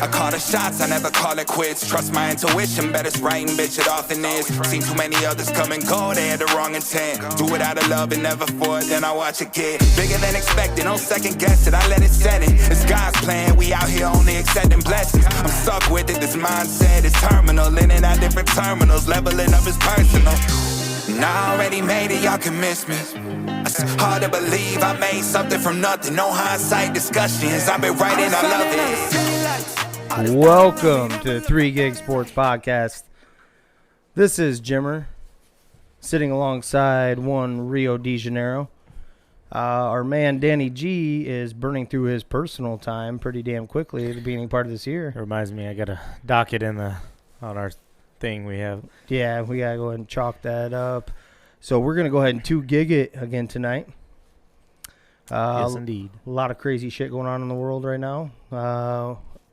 I call the shots, I never call it quits. Trust my intuition, bet it's right and bitch, it often is. Seen too many others come and go, they had the wrong intent. Do it out of love and never for it, then I watch it get bigger than expected. Don't second guess it, I let it set it. It's God's plan, we out here only accepting blessings. I'm stuck with it, this mindset is terminal. In and out different terminals, leveling up is personal. And I already made it, y'all can miss me. It's hard to believe I made something from nothing. No hindsight discussions, I've been writing, I love it. Welcome to 3 Gig Sports Podcast. This is Jimmer, sitting alongside one Rio de Janeiro. Our man Danny G is burning through his personal time pretty damn quickly at the beginning part of this year. It reminds me, I got to dock it on our thing we have. Yeah, we got to go ahead and chalk that up. So we're going to go ahead and 2 gig it again tonight. Yes, indeed. A lot of crazy shit going on in the world right now.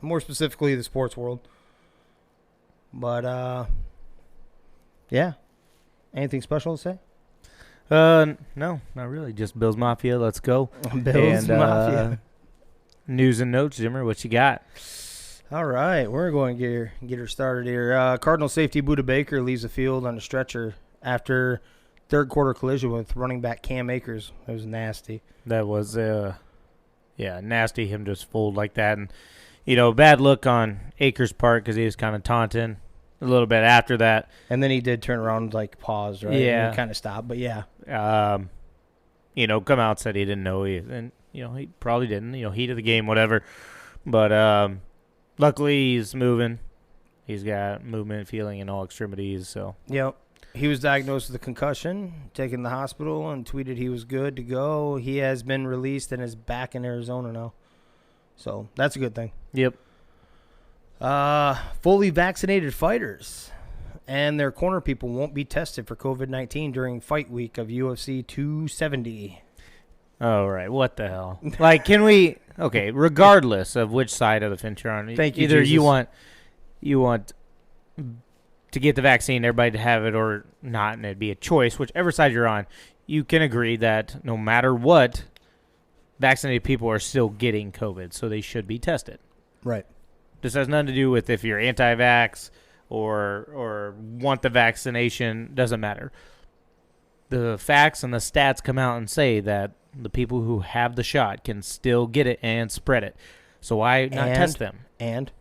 More specifically, the sports world. But, yeah. Anything special to say? No, not really. Just Bills Mafia. Let's go. Bills Mafia. News and notes, Jimmer. What you got? All right, we're going to get her started here. Cardinal safety Budda Baker leaves the field on a stretcher after third quarter collision with running back Cam Akers. It was nasty. That was, nasty. Him just fold like that, and bad look on Akers' part because he was kind of taunting a little bit after that. And then he did turn around, like pause, right? Yeah, and kind of stopped, but yeah. Come out and said he didn't know, he probably didn't. Heat of the game, whatever. But luckily, he's moving. He's got movement, feeling in all extremities. So yep, he was diagnosed with a concussion, taken to the hospital, and tweeted he was good to go. He has been released and is back in Arizona now. So that's a good thing. Yep. Fully vaccinated fighters and their corner people won't be tested for COVID-19 during fight week of UFC 270. All right, what the hell? Like, can we? Okay, regardless of which side of the fence you're on, thank you. Either Jesus. you want to get the vaccine, everybody to have it, or not, and it'd be a choice. Whichever side you're on, you can agree that no matter what, vaccinated people are still getting COVID, so they should be tested. Right. This has nothing to do with if you're anti-vax or want the vaccination. Doesn't matter. The facts and the stats come out and say that the people who have the shot can still get it and spread it. So why not test them? And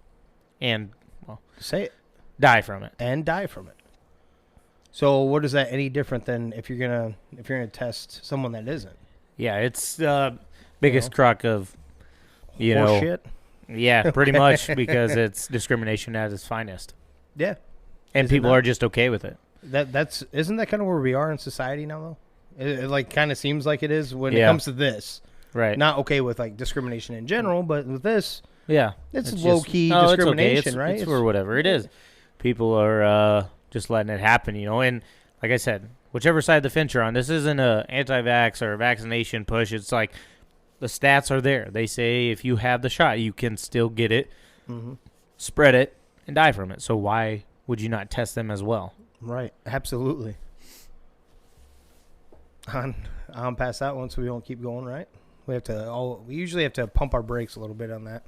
well, say it. Die from it. And die from it. So what is that any different than if you're gonna test someone that isn't? Yeah, it's the biggest crock of shit. Yeah, pretty much, because it's discrimination at its finest. Yeah. And people are just okay with it. Isn't that kind of where we are in society now, though? It like kind of seems like it is when it comes to this. Right. Not okay with like discrimination in general, but with this, it's low-key discrimination, right? It's for whatever it is. People are just letting it happen, and like I said, whichever side of the fence you're on, this isn't a anti-vax or a vaccination push. It's like the stats are there. They say if you have the shot, you can still get it, spread it, and die from it. So why would you not test them as well? Right. Absolutely. On past that one, so we don't keep going, right? We usually have to pump our brakes a little bit on that.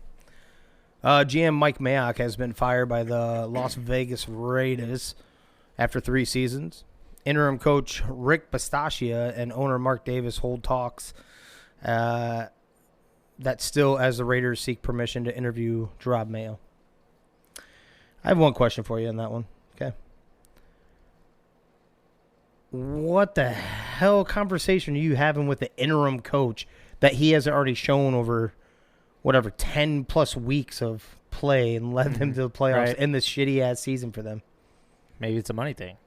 GM Mike Mayock has been fired by the Las Vegas Raiders after 3 seasons. Interim coach Rick Pistachia and owner Mark Davis hold talks that still, as the Raiders seek permission to interview Gerard Mayo. I have one question for you on that one. Okay. What the hell conversation are you having with the interim coach that he hasn't already shown over, 10-plus weeks of play and led them to the playoffs in this shitty-ass season for them? Maybe it's a money thing.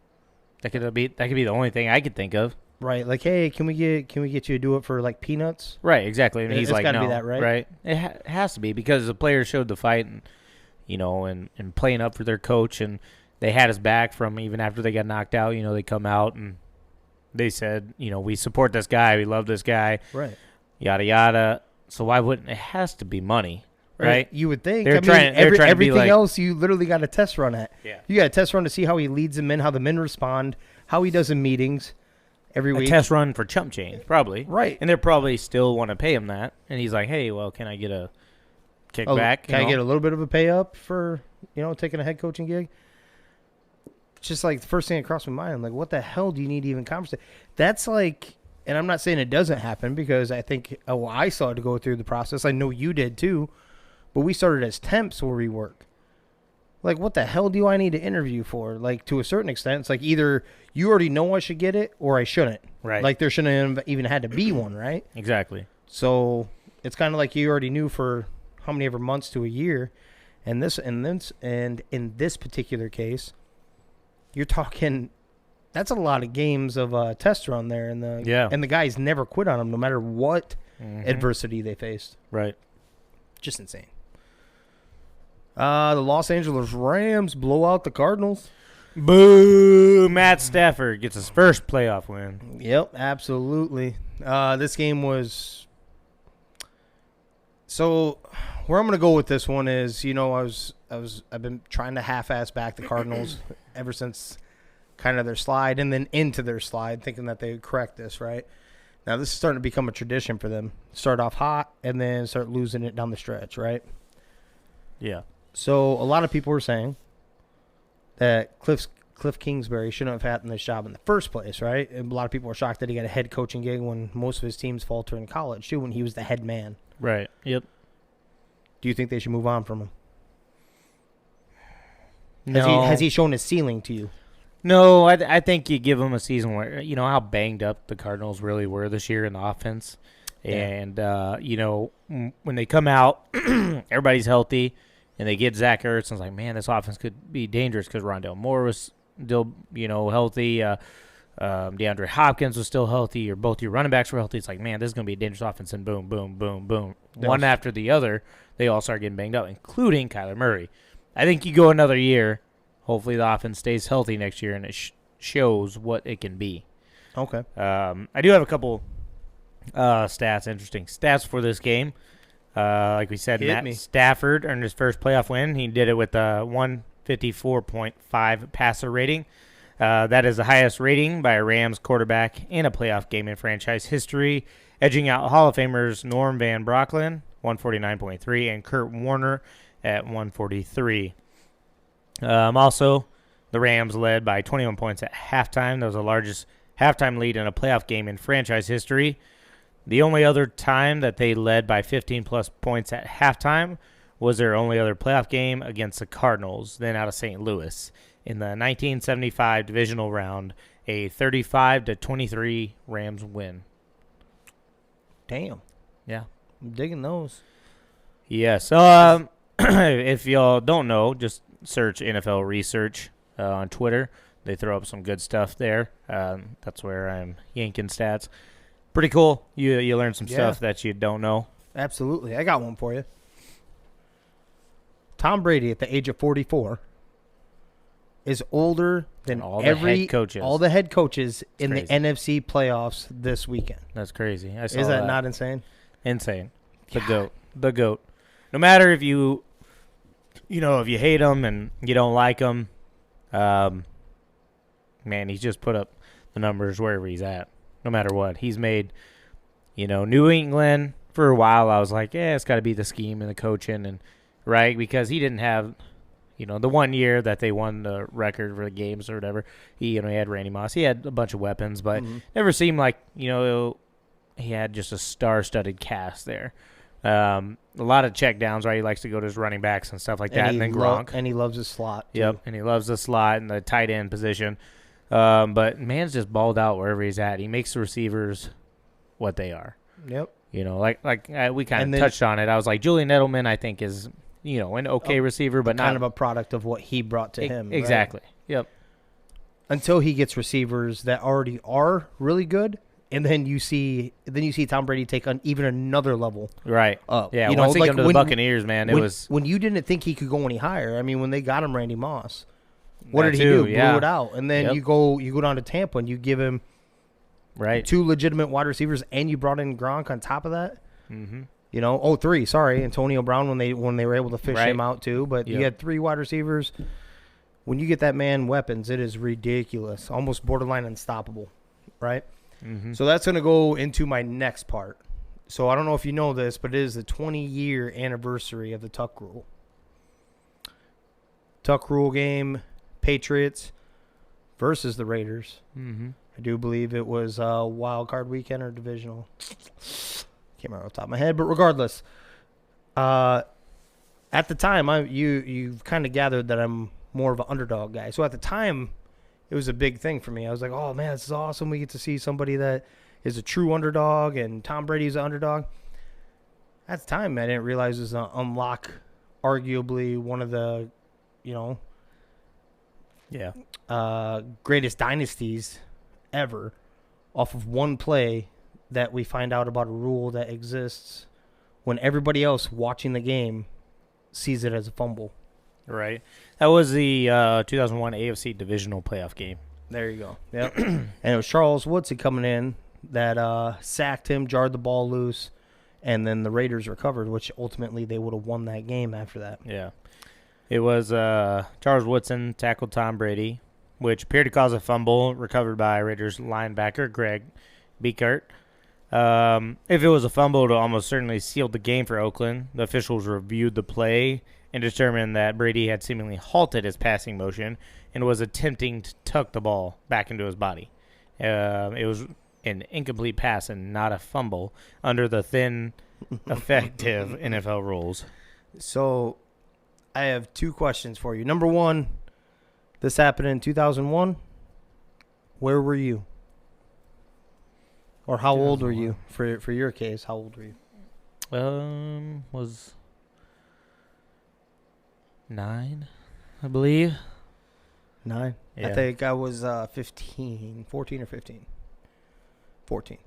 That could be the only thing I could think of. Right, like, hey, can we get you to do it for like peanuts? Right, exactly. And he's like, no, be that, right? Right. It has to be because the players showed the fight and and playing up for their coach, and they had his back from even after they got knocked out. They come out and they said, we support this guy, we love this guy, right? Yada yada. So why wouldn't it has to be money, right? You would think. Everything else you literally got a test run at. Yeah, you got a test run to see how he leads them in, how the men respond, how he does in meetings. Every week. A test run for chump change, probably. Right. And they probably still want to pay him that. And he's like, hey, well, can I get a kick back. Can I get a little bit of a pay up for, taking a head coaching gig? It's just like the first thing that crossed my mind. I'm like, what the hell do you need to even conversate? That's like, and I'm not saying it doesn't happen because I think, I saw it to go through the process. I know you did too, but we started as temps where we work. Like, what the hell do I need to interview for? Like, to a certain extent, it's like either you already know I should get it or I shouldn't. Right. Like, there shouldn't have even had to be one, right? Exactly. So it's kind of like you already knew for how many ever months to a year. And in this particular case, you're talking, that's a lot of games of test run there. And the guys never quit on them no matter what adversity they faced. Right. Just insane. The Los Angeles Rams blow out the Cardinals. Boo! Matt Stafford gets his first playoff win. Yep, absolutely. This game was... So, where I'm going to go with this one is, I've been trying to half-ass back the Cardinals ever since kind of their slide and then into their slide, thinking that they would correct this, right? Now, this is starting to become a tradition for them. Start off hot and then start losing it down the stretch, right? Yeah. So a lot of people were saying that Cliff Kingsbury shouldn't have had this job in the first place, right? And a lot of people were shocked that he got a head coaching gig when most of his teams falter in college, too, when he was the head man. Right. Yep. Do you think they should move on from him? No. Has he shown his ceiling to you? No, I think you give him a season where, how banged up the Cardinals really were this year in the offense. Yeah. And, when they come out, everybody's healthy. And they get Zach Ertz, and it's like, man, this offense could be dangerous because Rondale Moore was still, healthy. DeAndre Hopkins was still healthy, or both your running backs were healthy. It's like, man, this is going to be a dangerous offense, and boom, boom, boom, boom. One after the other, they all start getting banged up, including Kyler Murray. I think you go another year, hopefully the offense stays healthy next year, and it shows what it can be. Okay. I do have a couple interesting stats for this game. Like we said, Matt Stafford earned his first playoff win. He did it with a 154.5 passer rating. That is the highest rating by a Rams quarterback in a playoff game in franchise history, edging out Hall of Famers Norm Van Brocklin, 149.3, and Kurt Warner at 143. Also, the Rams led by 21 points at halftime. That was the largest halftime lead in a playoff game in franchise history. The only other time that they led by 15-plus points at halftime was their only other playoff game against the Cardinals, then out of St. Louis, in the 1975 divisional round, a 35-23 Rams win. Damn. Yeah. I'm digging those. Yes. If y'all don't know, just search NFL Research on Twitter. They throw up some good stuff there. That's where I'm yanking stats. Pretty cool. You learn some stuff that you don't know. Absolutely. I got one for you. Tom Brady, at the age of 44, is older than all the head coaches in the NFC playoffs this weekend. That's crazy. Is that not insane? Insane. The GOAT. No matter if you hate him and you don't like him, man, he's just put up the numbers wherever he's at. No matter what. He's made, New England for a while. I was like, it's got to be the scheme and the coaching, and right, because he didn't have, the 1 year that they won the record for the games or whatever. He had Randy Moss. He had a bunch of weapons, but never seemed like, he had just a star-studded cast there. A lot of check downs, right? He likes to go to his running backs and stuff like that, and then Gronk. And he loves his slot, too. Yep, and he loves the slot and the tight end position. But man's just balled out wherever he's at. He makes the receivers what they are. Yep. We kind of touched on it. I was like, Julian Edelman, I think, is, an okay receiver, but kind of a product of what he brought to him. Exactly. Right? Yep. Until he gets receivers that already are really good, and then you see Tom Brady take on even another level. Right. Up. Yeah. Once he got to the Buccaneers, man, it was when you didn't think he could go any higher. I mean, when they got him Randy Moss. What did he do? Yeah. Blew it out. And then you go down to Tampa and you give him two legitimate wide receivers, and you brought in Gronk on top of that. Mm-hmm. 3. Sorry, Antonio Brown when they were able to fish him out too. But you had 3 wide receivers. When you get that man weapons, it is ridiculous, almost borderline unstoppable, right? Mm-hmm. So that's going to go into my next part. So I don't know if you know this, but it is the 20-year anniversary of the Tuck Rule. Tuck Rule game, Patriots versus the Raiders. Mm-hmm. I do believe it was wild card weekend or divisional. Can't remember off the top of my head, but regardless, at the time, you've kind of gathered that I'm more of an underdog guy. So at the time, it was a big thing for me. I was like, oh man, this is awesome. We get to see somebody that is a true underdog, and Tom Brady's an underdog. At the time, I didn't realize it was going to unlock arguably one of the, greatest dynasties ever off of one play that we find out about a rule that exists when everybody else watching the game sees it as a fumble. Right. That was the 2001 AFC Divisional Playoff game. There you go. Yep. And it was Charles Woodson coming in that sacked him, jarred the ball loose, and then the Raiders recovered, which ultimately they would have won that game after that. Yeah. It was Charles Woodson tackled Tom Brady, which appeared to cause a fumble, recovered by Raiders linebacker Greg Beekert. If it was a fumble, it would almost certainly sealed the game for Oakland. The officials reviewed the play and determined that Brady had seemingly halted his passing motion and was attempting to tuck the ball back into his body. It was an incomplete pass and not a fumble under the thin, effective NFL rules. So I have two questions for you. Number one, this happened in 2001. Where were you? Or how old were you? For your case, how old were you? Was 9, I believe. 9? Yeah. I think I was 14 or 15. 14.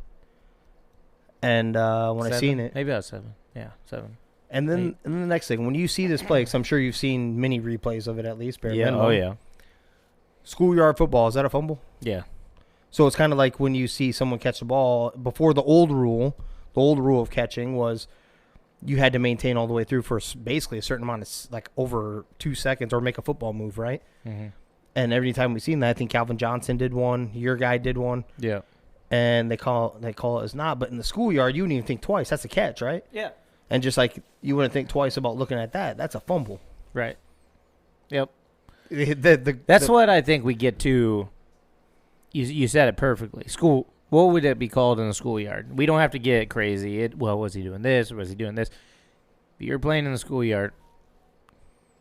And when 7? I seen it. Maybe I was 7. Yeah, 7. And then the next thing, when you see this play, because I'm sure you've seen many replays of it at least. Yeah, minimum. Oh yeah. Schoolyard football, is that a fumble? Yeah. So it's kind of like when you see someone catch the ball. Before the old rule of catching was you had to maintain all the way through for basically a certain amount of, like, over 2 seconds or make a football move, right? Mm-hmm. And every time we've seen that, I think Calvin Johnson did one. Your guy did one. Yeah. And they call it as not. But in the schoolyard, you wouldn't even think twice. That's a catch, right? Yeah. And just like you wouldn't think twice about looking at that. That's a fumble. Right. Yep. That's what I think we get to. You said it perfectly. School. What would it be called in the schoolyard? We don't have to get crazy. Was he doing this or was he doing this? If you're playing in the schoolyard,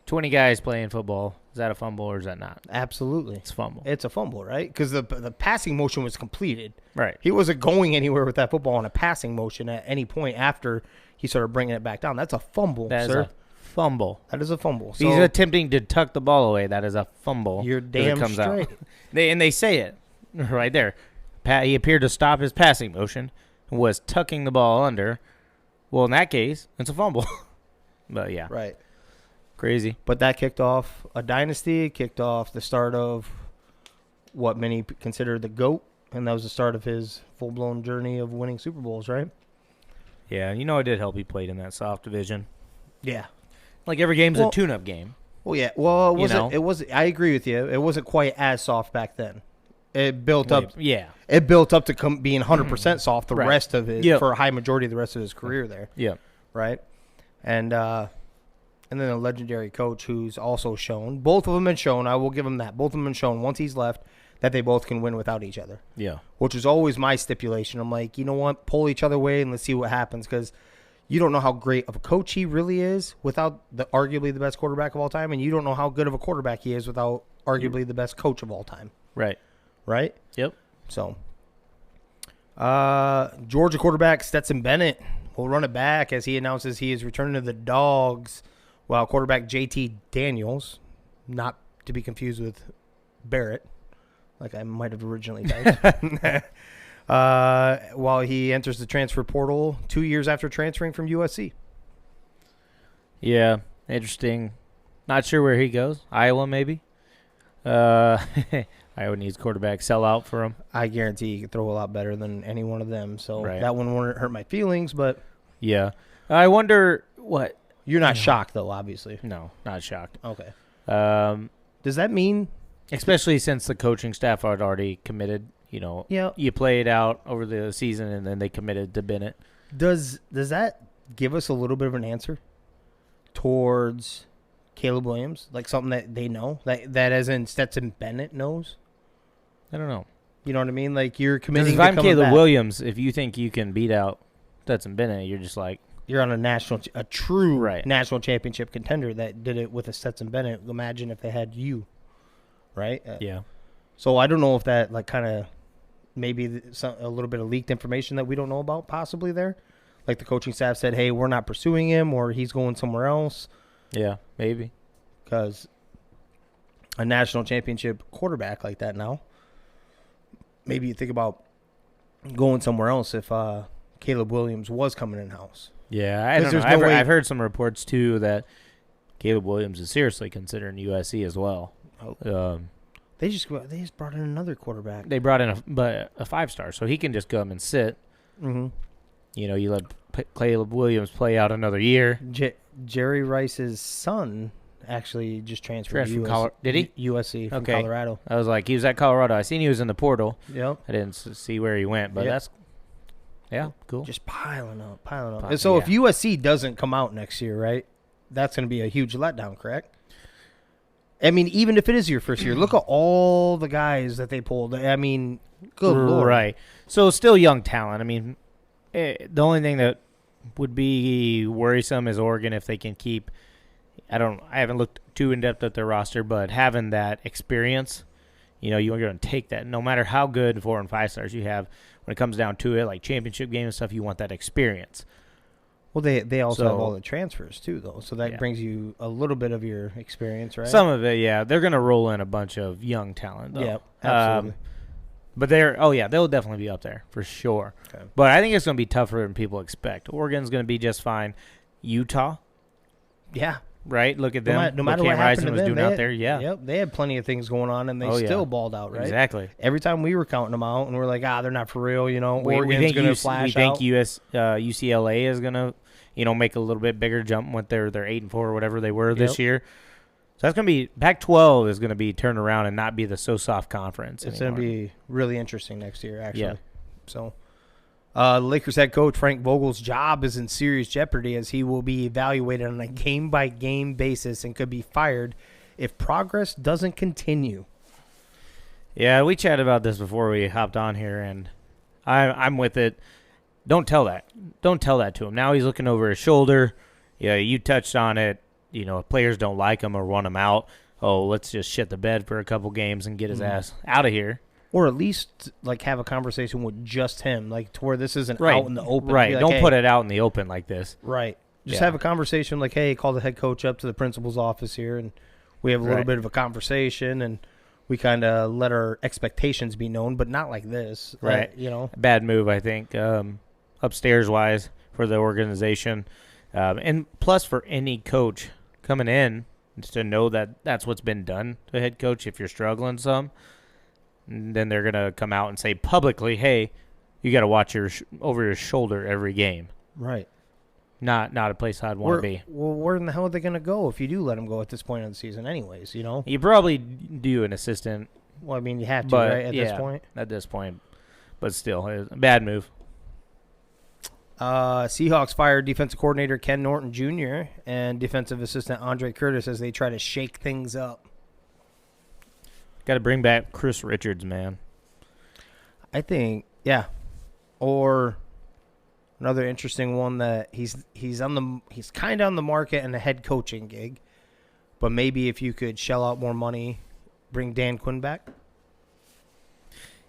20 guys playing football. Is that a fumble or is that not? Absolutely. It's a fumble. It's a fumble, right? Because the passing motion was completed. Right. He wasn't going anywhere with that football on a passing motion at any point after he started bringing it back down. That's a fumble, That is sir. a fumble. That is a fumble. He's attempting to tuck the ball away. That is a fumble. You're damn comes straight. Out. They say it right there. He appeared to stop his passing motion, was tucking the ball under. Well, in that case, it's a fumble. But yeah. Right. Crazy. But that kicked off a dynasty. It kicked off the start of what many consider the GOAT, and that was the start of his full-blown journey of winning Super Bowls, right? Yeah, it did help he played in that soft division. Yeah. Like every game's a tune-up game. Well, yeah. Well, it wasn't. I agree with you. It wasn't quite as soft back then. It built up. Yeah. It built up to being 100% soft the rest of it for a high majority of the rest of his career there. Yeah. Right. And then a legendary coach who's also shown. Both of them been shown. I will give him that. Both of them been shown once he's left that they both can win without each other. Yeah. Which is always my stipulation. I'm like, you know what? Pull each other away and let's see what happens, because you don't know how great of a coach he really is without arguably the best quarterback of all time, and you don't know how good of a quarterback he is without arguably the best coach of all time. Right. Right? Yep. So, Georgia quarterback Stetson Bennett will run it back as he announces he is returning to the Dogs, while quarterback JT Daniels, not to be confused with Barrett, like I might have originally typed, while he enters the transfer portal 2 years after transferring from USC. Yeah, interesting. Not sure where he goes. Iowa, maybe. Iowa needs quarterback sellout for him. I guarantee he can throw a lot better than any one of them, so Right. that one won't hurt my feelings, but Yeah. I wonder what. you're not shocked, though, obviously. No, not shocked. Okay. Um, Does that mean especially since the coaching staff had already committed. Yeah. You play it out over the season, and then they committed to Bennett. Does that give us a little bit of an answer towards Caleb Williams? Like something that they know? That as in Stetson Bennett knows? I don't know. You know what I mean? Like you're committing If to I'm coming Caleb back. Williams, if you think you can beat out Stetson Bennett, you're just like, You're on a true Right. national championship contender that did it with a Stetson Bennett. Imagine if they had you, right? yeah. So I don't know if that like kind of maybe a little bit of leaked information that we don't know about possibly there. Like the coaching staff said, hey, we're not pursuing him or he's going somewhere else. Yeah, maybe. Because a national championship quarterback like that now, maybe you think about going somewhere else if Caleb Williams was coming in-house. Yeah, I 'Cause don't know. there's no way- I've heard some reports, too, that Caleb Williams is seriously considering USC as well. They just brought in another quarterback. They brought in a 5-star, so he can just come and sit. Mm-hmm. You know, you let Caleb Williams play out another year. Jerry Rice's son actually just transferred to From Did he? USC from Okay. Colorado. I was like, he was at Colorado. I seen he was in the portal. Yep. I didn't see where he went, but Yep. that's, yeah, cool. Just piling up. And Yeah. so if USC doesn't come out next year, right, that's going to be a huge letdown, correct? I mean, even if it is your first year, look at all the guys that they pulled. I mean, good Lord. Right. So still young talent. I mean, the only thing that would be worrisome is Oregon if they can keep. I haven't looked too in depth at their roster, but having that experience, you know, you're going to take that. No matter how good 4 and 5 stars you have, when it comes down to it, like championship game and stuff, you want that experience. Well, they also have So- all the transfers too, though, so that Yeah. brings you a little bit of your experience, right? Some of it, yeah, they're going to roll in a bunch of young talent, though. Yeah, absolutely. But they'll definitely be up there for sure. Okay. But I think it's going to be tougher than people expect. Oregon's going to be just fine. Utah, Yeah. right? Look at them. No matter Cam what happened Rising to was them, doing they out had- there. Yeah, Yep, they had plenty of things going on, and they Oh, yeah. still balled out, right? exactly. Every time we were counting them out, and we're like, they're not for real, you know. We Oregon's think going to we flash think out. UCLA is going to, make a little bit bigger jump when they're 8-4 or whatever they were this year. So that's going to be Pac-12 is going to be turned around and not be the so soft conference. It's going to anymore. be really interesting next year, actually. Yeah. So, Lakers head coach Frank Vogel's job is in serious jeopardy as he will be evaluated on a game-by-game basis and could be fired if progress doesn't continue. Yeah, we chatted about this before we hopped on here, and I'm with it. Don't tell that. Don't tell that to him. Now he's looking over his shoulder. Yeah, you touched on it. If players don't like him or run him out, let's just shit the bed for a couple games and get his ass out of here. Or at least like have a conversation with just him, like to where this isn't Right. out in the open. Right. Be like, Don't hey, put it out in the open like this. Right. Just Yeah. have a conversation like, hey, call the head coach up to the principal's office here, and we have a little Right. bit of a conversation, and we kind of let our expectations be known, but not like this. Right. Bad move, I think, upstairs-wise for the organization. And plus for any coach coming in, just to know that that's what's been done to a head coach if you're struggling some. And then they're going to come out and say publicly, hey, you got to watch over your shoulder every game. Right. Not a place I'd want to be. Well, where in the hell are they going to go if you do let them go at this point of the season anyways, You probably do an assistant. Well, I mean, you have to, But, right, at this point? At this point. But still, it was a bad move. Seahawks fired defensive coordinator Ken Norton Jr. and defensive assistant Andre Curtis as they try to shake things up. Got to bring back Chris Richards, man. I think, yeah. Or another interesting one that he's kind of on the market and a head coaching gig, but maybe if you could shell out more money, bring Dan Quinn back.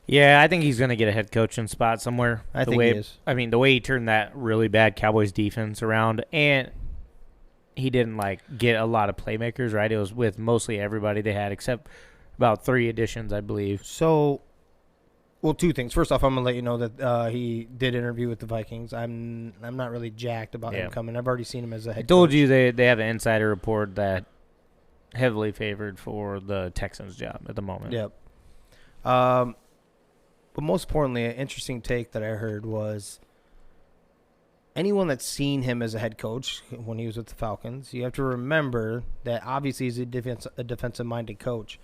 Yeah, I think he's going to get a head coaching spot somewhere. I think he is. I mean, the way he turned that really bad Cowboys defense around, and he didn't get a lot of playmakers, right? It was with mostly everybody they had except about 3 additions, I believe. So, well, 2 things. First off, I'm gonna let you know that he did interview with the Vikings. I'm not really jacked about him coming. I've already seen him as a head I told coach. you they have an insider report that heavily favored for the Texans job at the moment. Yep. But most importantly, an interesting take that I heard was anyone that's seen him as a head coach when he was with the Falcons, you have to remember that obviously he's a defensive-minded coach.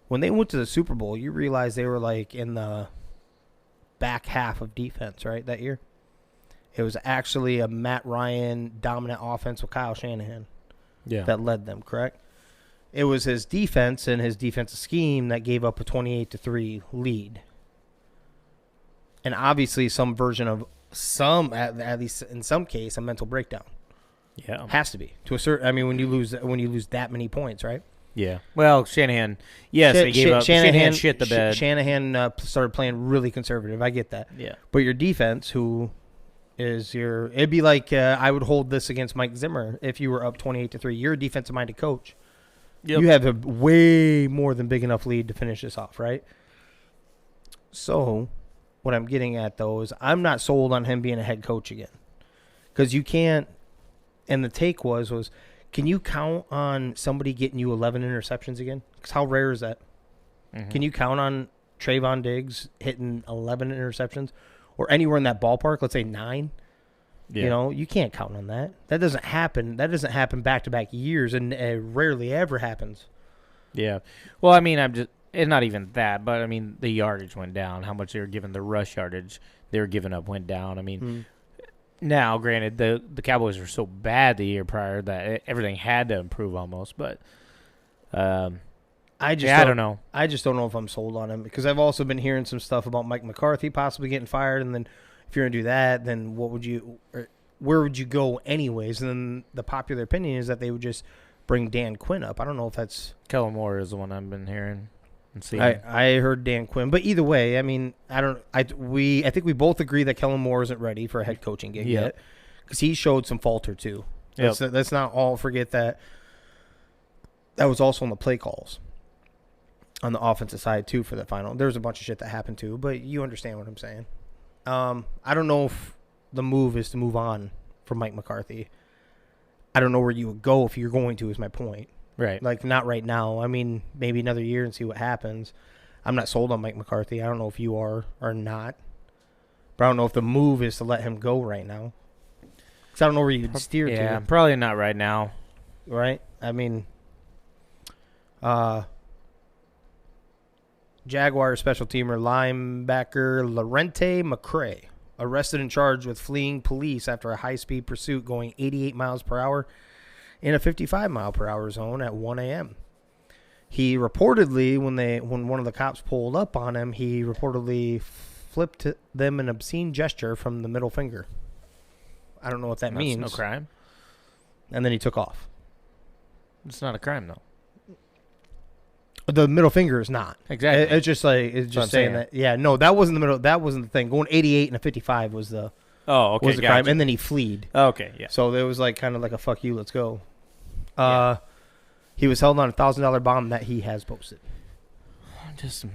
When they went to the Super Bowl, you realize they were in the back half of defense, right, that year? It was actually a Matt Ryan dominant offense with Kyle Shanahan that led them, correct? It was his defense and his defensive scheme that gave up a 28-3 lead. And obviously some version of at least in some case, a mental breakdown. Yeah. Has to be. To a certain, I mean, when you lose that many points, right? Yeah. Well, Shanahan, yes, they gave up. Shanahan shit the bed. Shanahan started playing really conservative. I get that. Yeah. But your defense, who is it'd be like I would hold this against Mike Zimmer if you were up 28-3. You're a defensive-minded coach. Yep. You have a way more than big enough lead to finish this off, right? So what I'm getting at, though, is I'm not sold on him being a head coach again. Because you can't, and the take was, can you count on somebody getting you 11 interceptions again? Because how rare is that? Mm-hmm. Can you count on Trayvon Diggs hitting 11 interceptions? Or anywhere in that ballpark, let's say 9? Yeah. You know, you can't count on that. That doesn't happen. That doesn't happen back-to-back years, and it rarely ever happens. Yeah. Well, I mean, it's not even that, but, I mean, the yardage went down. How much they were giving, the rush yardage they were giving up went down. I mean, now, granted, the Cowboys were so bad the year prior that everything had to improve almost, but I don't know. I just don't know if I'm sold on him because I've also been hearing some stuff about Mike McCarthy possibly getting fired, and then if you're going to do that, then where would you go anyways? And then the popular opinion is that they would just bring Dan Quinn up. I don't know if that's... Kellen Moore is the one I've been hearing and seeing. I heard Dan Quinn. But either way, I mean, I think we both agree that Kellen Moore isn't ready for a head coaching gig yet because he showed some falter too. Let's not all forget that was also on the play calls on the offensive side too for the final. There was a bunch of shit that happened too, but you understand what I'm saying. I don't know if the move is to move on from Mike McCarthy. I don't know where you would go if you're going to, is my point. Right. Like, not right now. I mean, maybe another year and see what happens. I'm not sold on Mike McCarthy. I don't know if you are or not. But I don't know if the move is to let him go right now. Because I don't know where you'd steer to. Yeah, probably not right now. Right? I mean, Jaguar special teamer linebacker Lorente McCray arrested and charged with fleeing police after a high-speed pursuit going 88 miles per hour in a 55-mile-per-hour zone at 1 a.m. He reportedly, when one of the cops pulled up on him, he reportedly flipped them an obscene gesture from the middle finger. I don't know what that means. That's no crime. And then he took off. It's not a crime, though. The middle finger is not. Exactly. It's just saying that. Yeah, no, that wasn't the middle. That wasn't the thing. Going 88 and a 55 was the was the crime, and then he fled. Okay, yeah. So there was like kind of like a fuck you, let's go. He was held on a $1,000 bond that he has posted. Just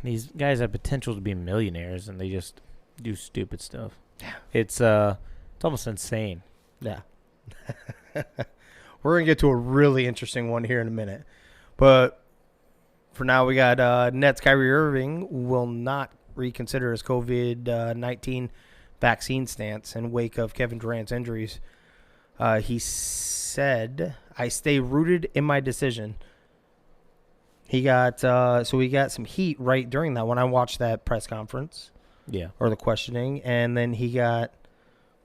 these guys have potential to be millionaires, and they just do stupid stuff. Yeah, it's almost insane. Yeah. We're gonna get to a really interesting one here in a minute, but. For now, we got Nets Kyrie Irving will not reconsider his COVID-19 vaccine stance in wake of Kevin Durant's injuries. He said, "I stay rooted in my decision." He got some heat right during that when I watched that press conference. Yeah. Or the questioning, and then he got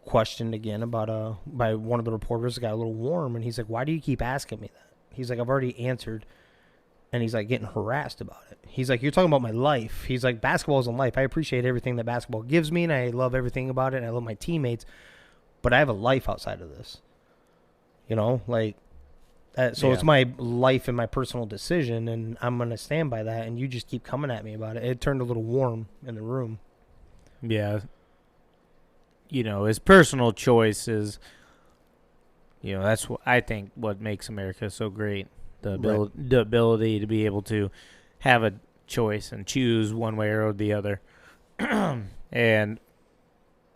questioned again about by one of the reporters. It got a little warm, and he's like, "Why do you keep asking me that?" He's like, "I've already answered." And he's, like, getting harassed about it. He's like, "You're talking about my life." He's like, "Basketball isn't life. I appreciate everything that basketball gives me, and I love everything about it, and I love my teammates. But I have a life outside of this." You know? Like, it's my life and my personal decision, and I'm going to stand by that, and you just keep coming at me about it. It turned a little warm in the room. Yeah. You know, his personal choice is, that's what I think what makes America so great. The ability to be able to have a choice and choose one way or the other. And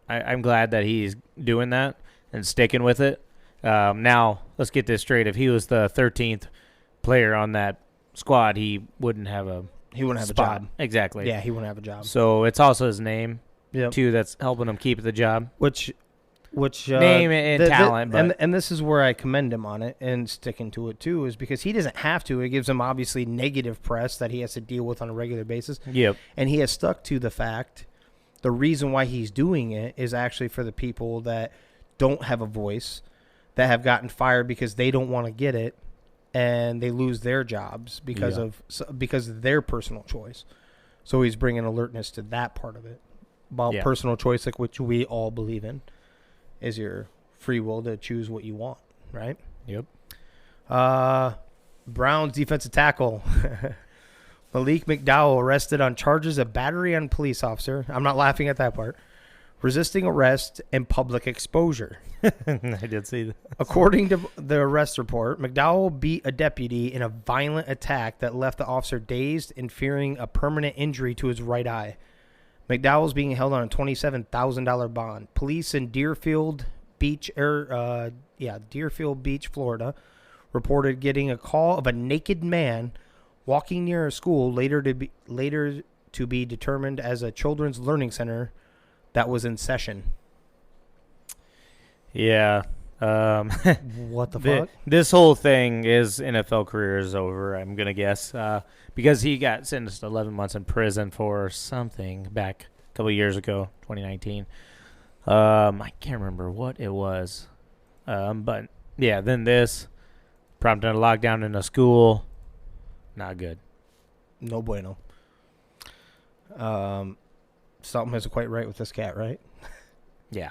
I'm glad that he's doing that and sticking with it. Now, let's get this straight. If he was the 13th player on that squad, he wouldn't have a job. Exactly. Yeah, he wouldn't have a job. So it's also his name, too, that's helping him keep the job. Which name and talent. And this is where I commend him on it and sticking to it, too, is because he doesn't have to. It gives him, obviously, negative press that he has to deal with on a regular basis. Yep. And he has stuck to the fact The reason why he's doing it is actually for the people that don't have a voice, that have gotten fired because they don't want to get it, and they lose their jobs because of their personal choice. So he's bringing alertness to that part of it. About personal choice, like which we all believe in, is your free will to choose what you want, right? Yep. Browns defensive tackle Malik McDowell arrested on charges of battery on police officer. I'm not laughing at that part. Resisting arrest and public exposure. I did see that. According to the arrest report, McDowell beat a deputy in a violent attack that left the officer dazed and fearing a permanent injury to his right eye. McDowell is being held on a $27,000 bond. Police in Deerfield Beach, Florida, reported getting a call of a naked man walking near a school later to be determined as a children's learning center that was in session. Yeah. What the fuck? This whole thing, his NFL career is over, I'm going to guess, because he got sentenced to 11 months in prison for something back a couple of years ago, 2019. I can't remember what it was. But, yeah, then this, prompted a lockdown in a school. Not good. No bueno. Something isn't quite right with this cat, right? Yeah.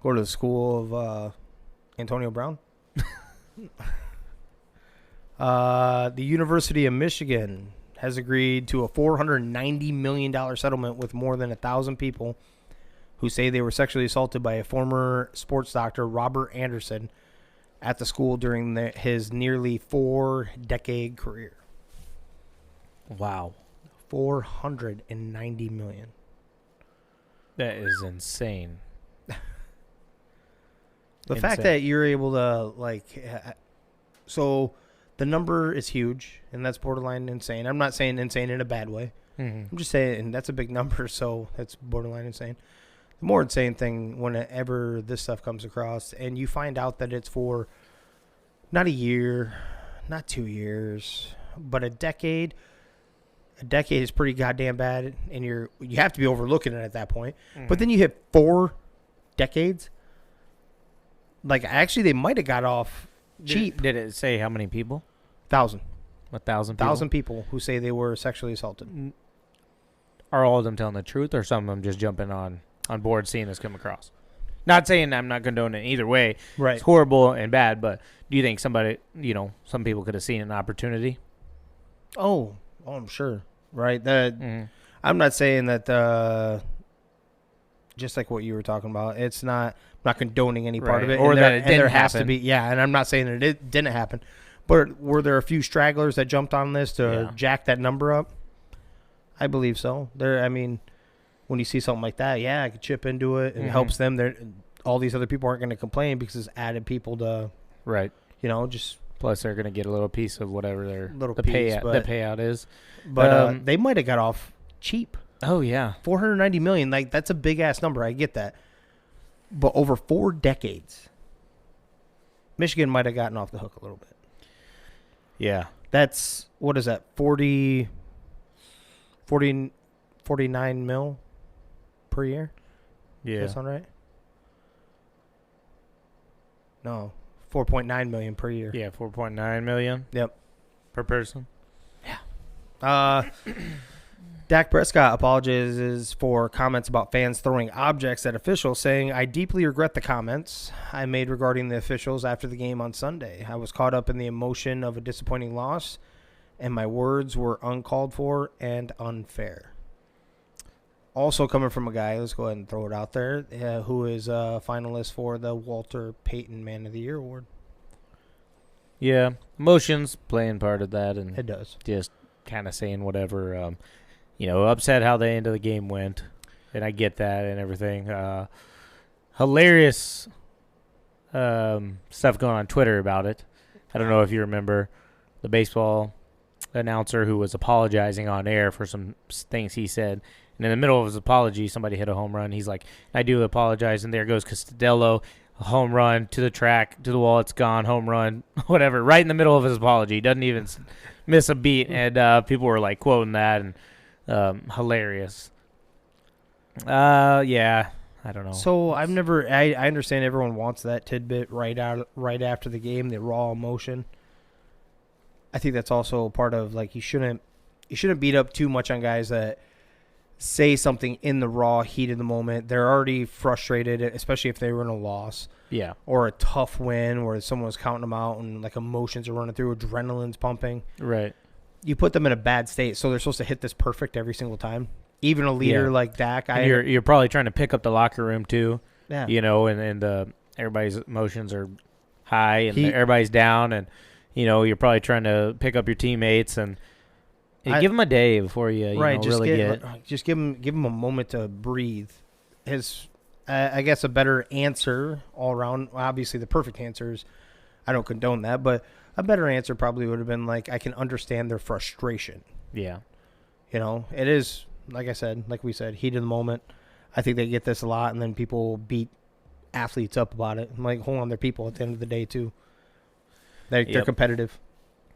Go to the school of Antonio Brown. The University of Michigan has agreed to a $490 million settlement with more than 1,000 people who say they were sexually assaulted by a former sports doctor, Robert Anderson, at the school during his nearly 4-decade career. Wow. $490 million. That is insane. The fact that you're able to, so the number is huge, and that's borderline insane. I'm not saying insane in a bad way. Mm-hmm. I'm just saying that's a big number, so that's borderline insane. The more insane thing, whenever this stuff comes across, and you find out that it's for not a year, not 2 years, but a decade. A decade is pretty goddamn bad, and you have to be overlooking it at that point. Mm-hmm. But then you hit 4 decades. Like, actually, they might have got off cheap. Did it say how many people? 1,000. 1,000 people? 1,000 people who say they were sexually assaulted. Are all of them telling the truth, or some of them just jumping on board seeing this come across? Not saying I'm not condoning it either way. Right. It's horrible and bad, but do you think somebody, some people could have seen an opportunity? Oh, I'm sure. Right. I'm not saying that, just like what you were talking about, it's not, I'm not condoning any part of it. Or that it didn't there has happen. to be, yeah, and I'm not saying that it didn't happen. But were there a few stragglers that jumped on this to jack that number up? I believe so. When you see something like that, yeah, I could chip into it and it helps them. All these other people aren't going to complain because it's added people to, right. Just. Plus, they're going to get a little piece of whatever the payout is. But they might have got off cheap. Oh, yeah. $490 million, that's a big-ass number. I get that. But over 4 decades, Michigan might have gotten off the hook a little bit. Yeah. That's, what is that, 49 mil per year? Yeah. Does that sound right? No. 4.9 million per year. Yeah, 4.9 million. Yep. Per person. Yeah. Dak Prescott apologizes for comments about fans throwing objects at officials, saying, "I deeply regret the comments I made regarding the officials after the game on Sunday. I was caught up in the emotion of a disappointing loss, and my words were uncalled for and unfair." Also coming from a guy, let's go ahead and throw it out there, who is a finalist for the Walter Payton Man of the Year award. Yeah, emotions playing part of that, and it does. Just kind of saying whatever, upset how the end of the game went, and I get that and everything. Hilarious stuff going on Twitter about it. I don't know if you remember the baseball announcer who was apologizing on air for some things he said. And in the middle of his apology, somebody hit a home run. He's like, "I do apologize." And there goes Castello, a home run to the track, to the wall. It's gone, home run, whatever. Right in the middle of his apology. He doesn't even miss a beat. And people were like quoting that and hilarious. Yeah. I don't know. So I understand everyone wants that tidbit right after the game, the raw emotion. I think that's also part of, like, you shouldn't beat up too much on guys that say something in the raw heat of the moment. They're already frustrated, especially if they were in a loss. Yeah. Or a tough win where someone's counting them out and, like, emotions are running through, adrenaline's pumping. Right. You put them in a bad state, so they're supposed to hit this perfect every single time. Even a leader like Dak. You're probably trying to pick up the locker room too. Yeah. You know, and everybody's emotions are high and everybody's down, and you're probably trying to pick up your teammates and give them a day before you just give him a moment to breathe. I guess a better answer all around. Obviously, the perfect answer is I don't condone that, but a better answer probably would have been like, I can understand their frustration. Yeah. It is, like I said, like we said, heat of the moment. I think they get this a lot, and then people beat athletes up about it. I'm like, hold on, they're people at the end of the day too. They're competitive.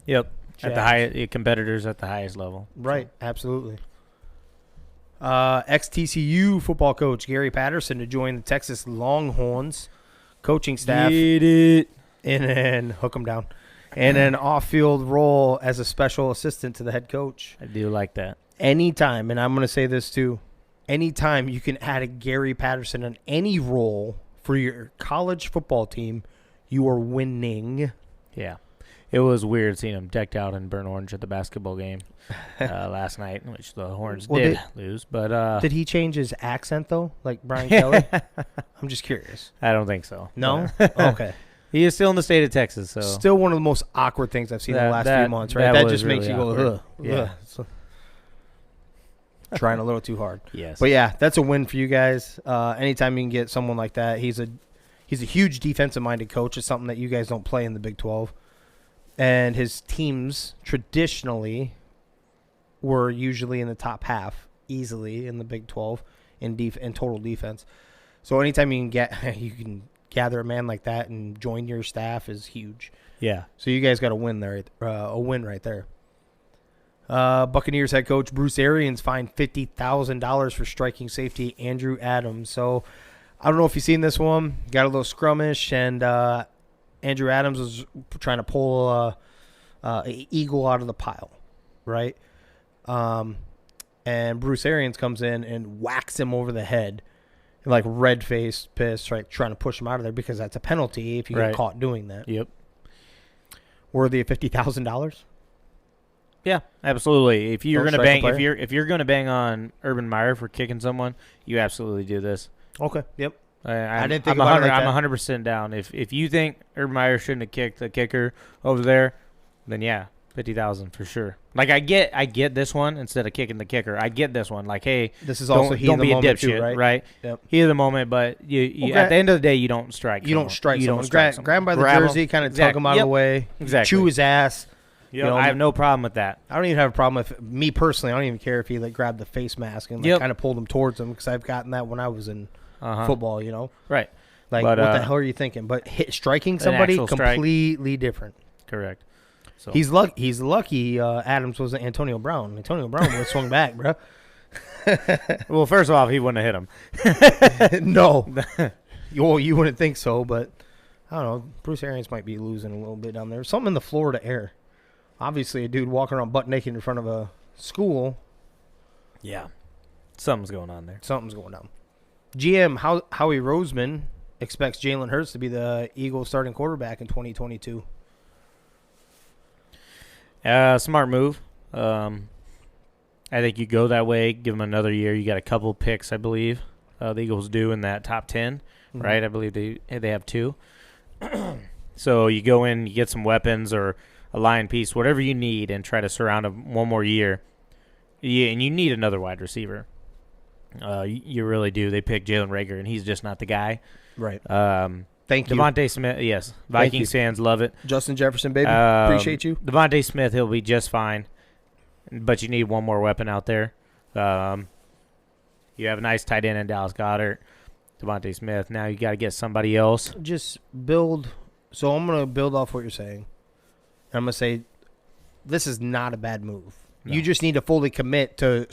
Yep. At the highest, competitors at the highest level. Right. So. Absolutely. Ex-TCU football coach Gary Patterson to join the Texas Longhorns coaching staff. Get it. And then hook them down. And an off-field role as a special assistant to the head coach. I do like that. Anytime, and I'm going to say this too, anytime you can add a Gary Patterson in any role for your college football team, you are winning. Yeah. It was weird seeing him decked out in burnt orange at the basketball game last night, which the Horns did lose. But did he change his accent, though, like Brian Kelly? I'm just curious. I don't think so. No? Okay. He is still in the state of Texas. So still one of the most awkward things I've seen in the last few months, right? That just makes you go, ugh. Yeah. Ugh. Trying a little too hard. Yes. But, yeah, that's a win for you guys. Anytime you can get someone like that, he's a huge defensive-minded coach. It's something that you guys don't play in the Big 12. And his teams traditionally were usually in the top half, easily in the Big 12 in total defense. So anytime you can gather a man like that and join your staff is huge. Yeah. So you guys got a win there, a win right there. Buccaneers head coach Bruce Arians fined $50,000 for striking safety Andrew Adams. So I don't know if you've seen this one. Got a little scrummish, and Andrew Adams was trying to pull an eagle out of the pile, right? And Bruce Arians comes in and whacks him over the head, like red-faced, pissed, right, trying to push him out of there because that's a penalty if you get caught doing that. Yep. Worthy of $50,000? Yeah, absolutely. If you're gonna bang on Urban Meyer for kicking someone, you absolutely do this. Okay. Yep. I didn't think about it like that. I'm 100% down. If you think Urban Meyer shouldn't have kicked the kicker over there, then yeah, $50,000 for sure. Like I get this one instead of kicking the kicker. I get this one. Like, hey, this is also don't be a dipshit, too, right? Yep. Heat of the moment, but at the end of the day, you don't strike. You don't strike someone. Grab him by the jersey, kind of tug him out of the way, chew his ass. Yep. I have no problem with that. I don't even have a problem with me personally. I don't even care if he grabbed the face mask and kind of pulled him towards him because I've gotten that when I was in football. Right? Like, what the hell are you thinking? But striking somebody completely different. Correct. So he's lucky. Adams wasn't Antonio Brown. Antonio Brown would have swung back, bro. Well, first off, he wouldn't have hit him. No. You wouldn't think so, but I don't know. Bruce Arians might be losing a little bit down there. Something in the Florida air. Obviously, a dude walking around butt naked in front of a school. Yeah. Something's going on there. Something's going on. GM Howie Roseman expects Jalen Hurts to be the Eagles starting quarterback in 2022. Smart move. I think you go that way, give them another year. You got a couple picks, I believe. The Eagles do in that top 10, right? I believe they have 2. So you go in, you get some weapons or a line piece, whatever you need, and try to surround him one more year. Yeah, and you need another wide receiver. You really do. They picked Jalen Reagor, and he's just not the guy. Right. Thank you. Devontae Smith, yes. Vikings fans love it. Justin Jefferson, baby. Appreciate you. Devontae Smith, he'll be just fine. But you need one more weapon out there. You have a nice tight end in Dallas Goedert, Devontae Smith. Now you got to get somebody else. Just build. So I'm going to build off what you're saying. I'm going to say this is not a bad move. No. You just need to fully commit to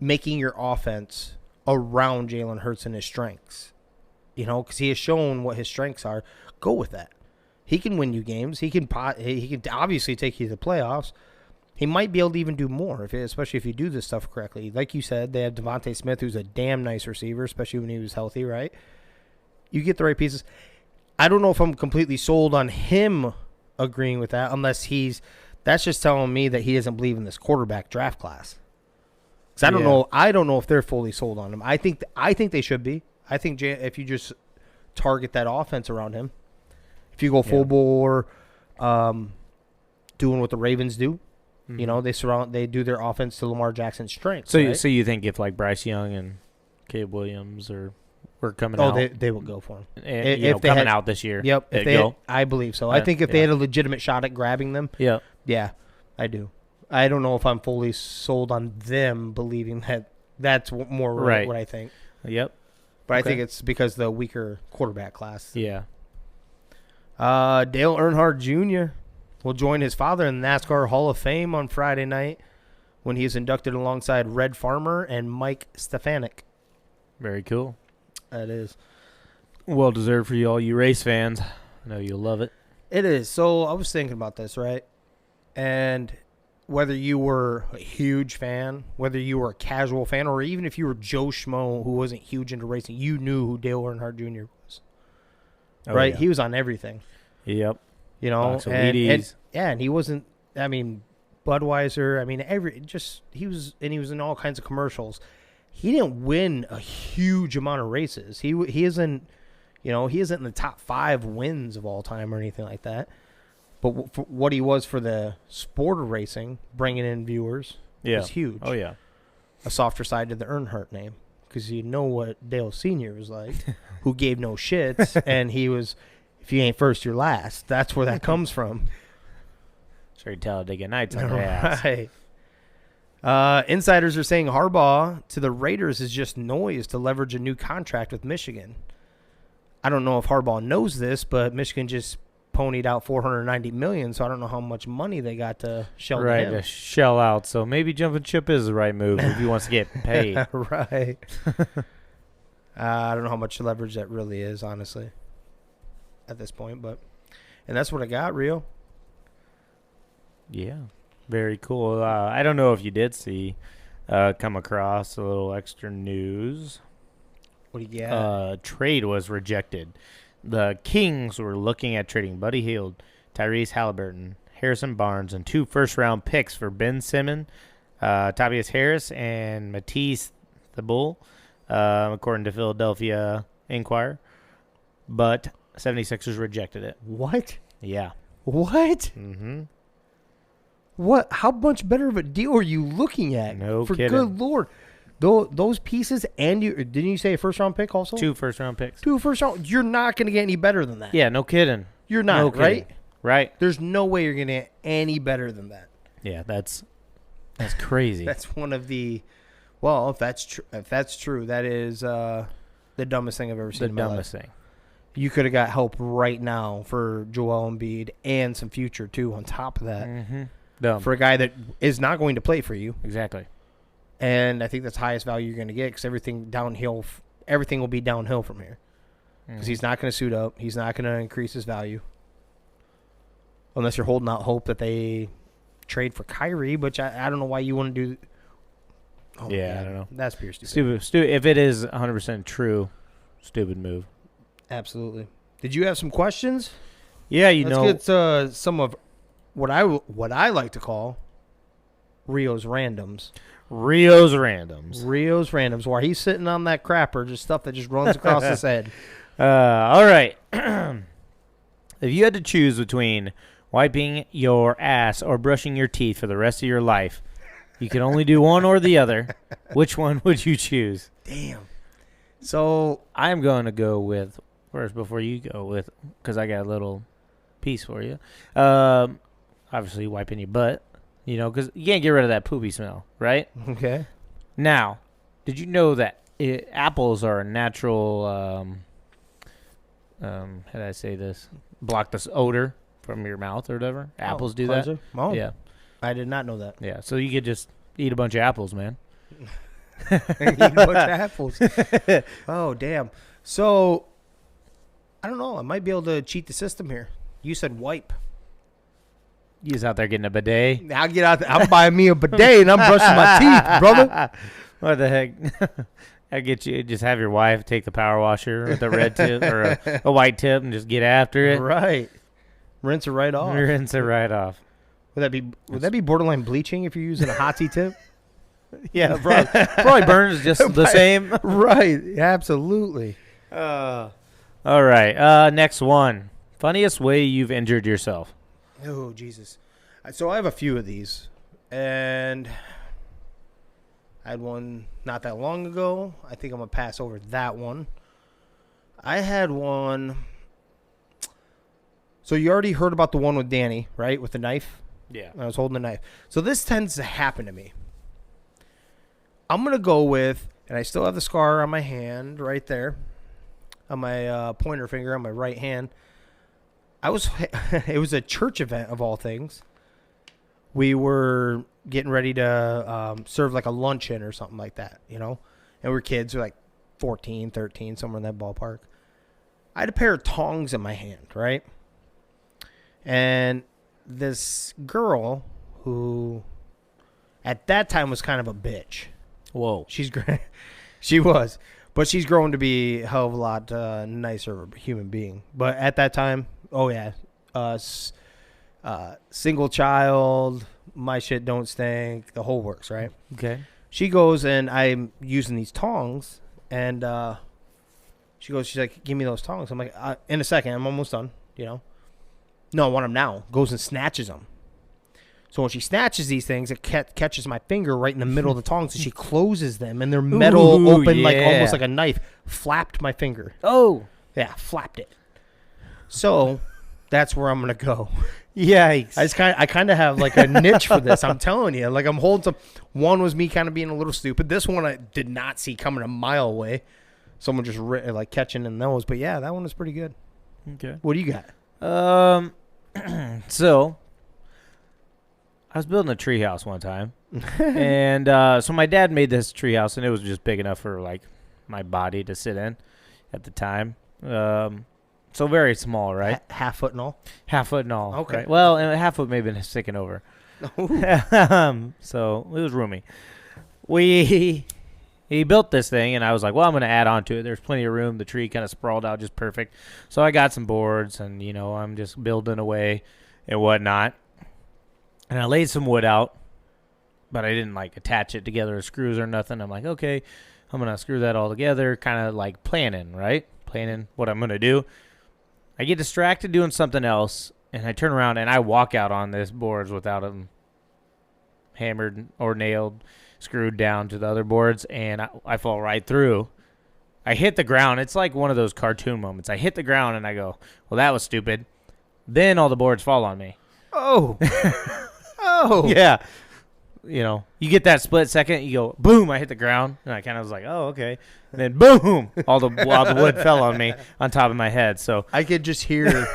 making your offense around Jalen Hurts and his strengths. You know, because he has shown what his strengths are. Go with that. He can win you games. He can obviously take you to the playoffs. He might be able to even do more, especially if you do this stuff correctly. Like you said, they have Devontae Smith, who's a damn nice receiver, especially when he was healthy, right? You get the right pieces. I don't know if I'm completely sold on him agreeing with that, unless that's just telling me that he doesn't believe in this quarterback draft class. Because I don't know if they're fully sold on him. I think they should be. I think if you just target that offense around him, if you go full bore, doing what the Ravens do, you know, they do their offense to Lamar Jackson's strengths. So, right? so you think if like Bryce Young and Caleb Williams were coming out, they will go for him. If coming out this year. Yep, I believe so. I think if they had a legitimate shot at grabbing them, yeah, I do. I don't know if I'm fully sold on them believing that that's more right. What I think. Yep. But I think it's because the weaker quarterback class. Yeah. Dale Earnhardt Jr. will join his father in the NASCAR Hall of Fame on Friday night when he is inducted alongside Red Farmer and Mike Stefanik. Very cool. That is. Well deserved for all you race fans. I know you'll love it. It is. So I was thinking about this, right? And whether you were a huge fan, whether you were a casual fan, or even if you were Joe Schmo who wasn't huge into racing, you knew who Dale Earnhardt Jr. was. Right? Yeah. He was on everything. Yep. You know, and he wasn't. I mean, Budweiser. I mean, he was in all kinds of commercials. He didn't win a huge amount of races. He isn't, he isn't in the top 5 wins of all time or anything like that. But for what he was for the sport of racing, bringing in viewers, was huge. Oh yeah, a softer side to the Earnhardt name, because you know what Dale Sr. was like, who gave no shits, and he was. If you ain't first, you're last. That's where that comes from. Sure, Talladega Nights on their ass. Right. Insiders are saying Harbaugh to the Raiders is just noise to leverage a new contract with Michigan. I don't know if Harbaugh knows this, but Michigan just ponied out $490 million, so I don't know how much money they got to shell to him. To shell out. So maybe jumping ship is the right move if he wants to get paid. Right. I don't know how much leverage that really is, honestly, at this point, and that's what I got, Rio. Yeah, very cool. I don't know if you did come across a little extra news. What do you got? Trade was rejected. The Kings were looking at trading Buddy Hield, Tyrese Halliburton, Harrison Barnes, and 2 first-round picks for Ben Simmons, Tobias Harris, and Matisse the Bull, according to Philadelphia Inquirer. But 76ers rejected it. What? Yeah. What? Mm-hmm. What? How much better of a deal are you looking at? No For kidding. Good Lord. Those pieces, and didn't you say a first-round pick also? 2 first-round picks. 2 first-round. You're not going to get any better than that. Yeah, no kidding. You're not, no right? Kidding. Right. There's no way you're going to get any better than that. Yeah, that's crazy. That's one of the, well, if that's true, that is the dumbest thing I've ever seen in my life. The dumbest thing. You could have got help right now for Joel Embiid and some future, too, on top of that. Mm-hmm. Dumb. For a guy that is not going to play for you. Exactly. And I think that's the highest value you're going to get, because everything will be downhill from here. Because he's not going to suit up. He's not going to increase his value. Unless you're holding out hope that they trade for Kyrie, which I don't know why you want to do. Oh, yeah, God. I don't know. That's pure stupid. Stupid. If it is 100% true, stupid move. Absolutely. Did you have some questions? Yeah, Let's get some of what I like to call Rio's randoms. Rio's randoms. While he's sitting on that crapper, just stuff that just runs across his head. All right. If you had to choose between wiping your ass or brushing your teeth for the rest of your life, you could only do one or the other. Which one would you choose? Damn. So I'm going to go with first before you go with, because I got a little piece for you. Obviously wiping your butt, because you can't get rid of that poopy smell, right? Okay. Now, did you know that apples are a natural, how did I say this? Block this odor from your mouth or whatever. Apples do cleanser? that. Oh, yeah. I did not know that. Yeah, so you could just eat a bunch of apples, man. Eat a bunch of apples. Oh, damn. So, I don't know. I might be able to cheat the system here. You said wipe. You was out there getting a bidet. I'll get out there. I'm buying me a bidet and I'm brushing my teeth, brother. What the heck? I get you. Just have your wife take the power washer with a red tip or a white tip and just get after it. Right. Rinse it right off. Rinse it right off. Would that be borderline bleaching if you're using a Hotsy tip? Yeah, probably burns just the same. Right. Absolutely. All right. Next one. Funniest way you've injured yourself. Oh, Jesus. So I have a few of these. And I had one not that long ago. I think I'm going to pass over that one. I had one. So you already heard about the one with Danny, right? With the knife? Yeah. I was holding the knife. So this tends to happen to me. I'm going to go with, and I still have the scar on my hand right there, on my pointer finger on my right hand. It was a church event of all things. We were getting ready to serve like a luncheon or something like that, you know? And we're kids, we're like 14, 13, somewhere in that ballpark. I had a pair of tongs in my hand, right? And this girl who at that time was kind of a bitch. Whoa. She's great. She was. But she's grown to be a hell of a lot nicer human being. But at that time, oh, yeah. Single child, my shit don't stink, the whole works, right? Okay. She goes, and I'm using these tongs, and she's like, give me those tongs. I'm like, in a second, I'm almost done, you know? No, I want them now. Goes and snatches them. So when she snatches these things, it catches my finger right in the middle of the tongs, and she closes them, and they're metal, open, like almost like a knife. Flapped my finger. Oh. Yeah, flapped it. So that's where I'm going to go. Yikes. I kind of have like a niche for this. I'm telling you. Like I'm holding some. One was me kind of being a little stupid. This one I did not see coming a mile away. Someone just like catching in those. But yeah, that one was pretty good. Okay. What do you got? So I was building a treehouse one time, and so my dad made this treehouse, and it was just big enough for like my body to sit in at the time. So very small, right? Half foot and all. Half foot and all. Okay. Right? Well, and a half foot may have been sticking over. So it was roomy. He built this thing, and I was like, well, I'm going to add on to it. There's plenty of room. The tree kind of sprawled out just perfect. So I got some boards, and, you know, I'm just building away and whatnot. And I laid some wood out, but I didn't, like, attach it together with screws or nothing. I'm like, okay, I'm going to screw that all together, kind of like planning, right? Planning what I'm going to do. I get distracted doing something else, and I turn around, and I walk out on this boards without them hammered or nailed, screwed down to the other boards, and I fall right through. I hit the ground. It's like one of those cartoon moments. I hit the ground, and I go, well, that was stupid. Then all the boards fall on me. Oh. Oh. Yeah. You know, you get that split second, you go, boom, I hit the ground, and I kind of was like, oh, okay. And then, boom, all the wood fell on me on top of my head. So I could just hear,